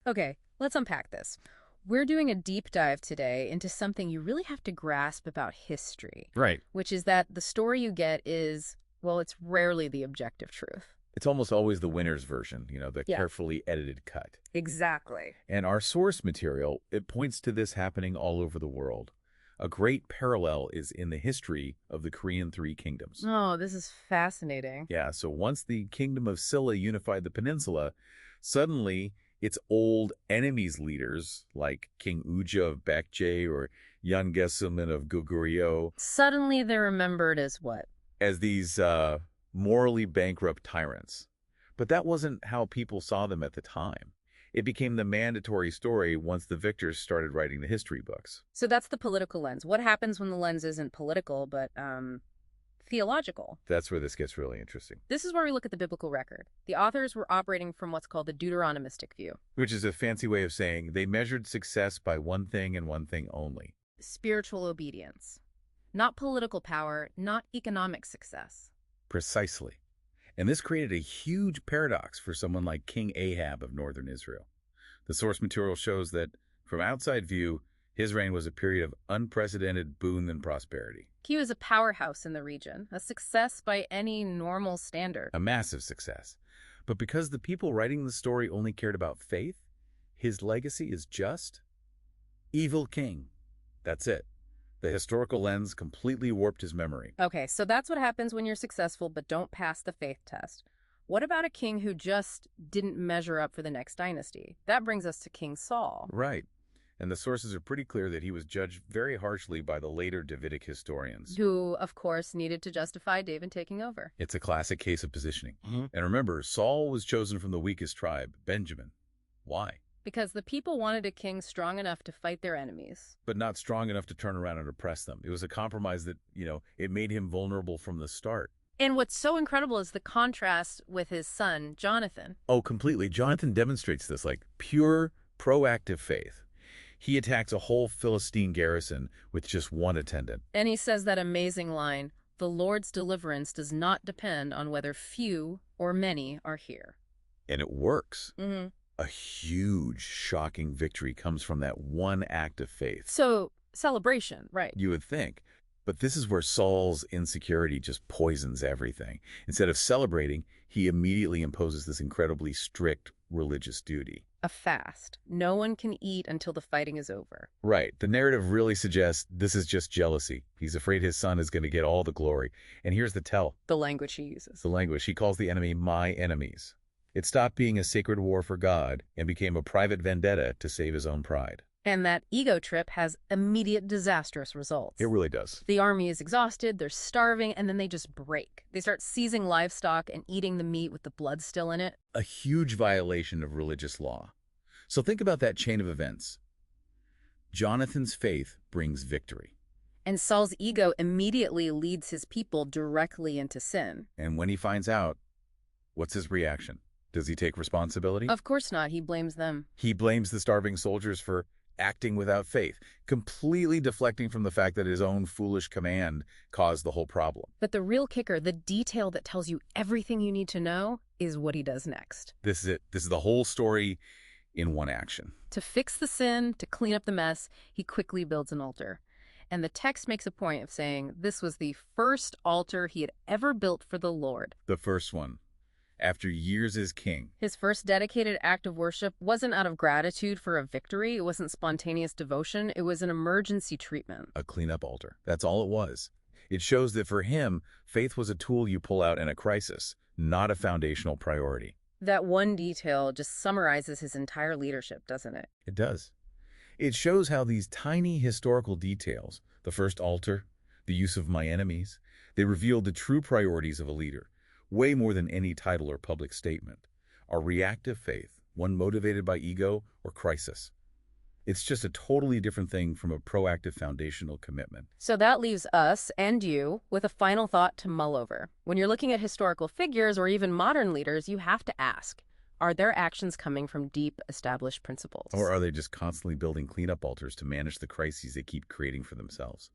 Okay, let's unpack this. We're doing a deep dive today into something you really have to grasp about history, Right. which is that the story you get is, well, it's rarely the objective truth. It's almost always the winner's version, the Yeah, carefully edited cut. exactly. And our source material, it points to this happening all over the world. A great parallel is in the history of the Korean Three Kingdoms. Oh, this is fascinating. Yeah, so once the kingdom of Silla unified the peninsula, suddenly its old enemies leaders, like King Uja of Baekje or Yeongesulmin of Goguryeo, Suddenly they're remembered as what? as these morally bankrupt tyrants. But that wasn't how people saw them at the time. It became the mandatory story once the victors started writing the history books. So that's the political lens. What happens when the lens isn't political, but theological? That's where this gets really interesting, This is where we look at the biblical record. The authors were operating from what's called the Deuteronomistic view. which is a fancy way of saying they measured success by one thing and one thing only. Spiritual obedience. Not political power, not economic success. Precisely. And this created a huge paradox for someone like King Ahab of northern Israel. The source material shows that, from outside view, his reign was a period of unprecedented boon and prosperity. He was a powerhouse in the region, a success by any normal standard. A massive success. But because the people writing the story only cared about faith, his legacy is just evil king. That's it. The historical lens completely warped his memory. Okay, so that's what happens when you're successful but don't pass the faith test. What about a king who just didn't measure up for the next dynasty? That brings us to King Saul. Right. And the sources are pretty clear that he was judged very harshly by the later Davidic historians. Who, of course, needed to justify David taking over. It's a classic case of positioning. And remember, Saul was chosen from the weakest tribe, Benjamin. Why? Because the people wanted a king strong enough to fight their enemies. But not strong enough to turn around and oppress them. It was a compromise that, it made him vulnerable from the start. And what's so incredible is the contrast with his son, Jonathan. Oh, completely. Jonathan demonstrates this, like pure, proactive faith. He attacks a whole Philistine garrison with just one attendant. And he says that amazing line, "The Lord's deliverance does not depend on whether few or many are here." And it works. Mm-hmm. A huge, shocking victory comes from that one act of faith. So, celebration, right? You would think. But this is where Saul's insecurity just poisons everything. Instead of celebrating, he immediately imposes this incredibly strict religious duty. A fast. No one can eat until the fighting is over. Right. The narrative really suggests this is just jealousy. He's afraid his son is going to get all the glory. And here's the tell. The language he uses. The language. He calls the enemy my enemies. It stopped being a sacred war for God and became a private vendetta to save his own pride. And that ego trip has immediate disastrous results. It really does. The army is exhausted, they're starving, and then they just break. They start seizing livestock and eating the meat with the blood still in it. A huge violation of religious law. So think about that chain of events. Jonathan's faith brings victory. And Saul's ego immediately leads his people directly into sin. And when he finds out, what's his reaction? Does he take responsibility? Of course not, he blames them. He blames the starving soldiers for acting without faith, completely deflecting from the fact that his own foolish command caused the whole problem. But the real kicker, the detail that tells you everything you need to know, is what he does next. This is it. This is the whole story in one action. To fix the sin, to clean up the mess, he quickly builds an altar. And the text makes a point of saying this was the first altar he had ever built for the Lord. The first one, after years as king. His first dedicated act of worship wasn't out of gratitude for a victory. It wasn't spontaneous devotion. It was an emergency treatment. A cleanup altar. That's all it was. It shows that for him, faith was a tool you pull out in a crisis, not a foundational priority. That one detail just summarizes his entire leadership, doesn't it? It does. It shows how these tiny historical details, the first altar, the use of my enemies, they revealed the true priorities of a leader, way more than any title or public statement. A reactive faith, one motivated by ego or crisis. It's just a totally different thing from a proactive foundational commitment. So that leaves us and you with a final thought to mull over. When you're looking at historical figures or even modern leaders, you have to ask, are their actions coming from deep, established principles? Or are they just constantly building cleanup altars to manage the crises they keep creating for themselves?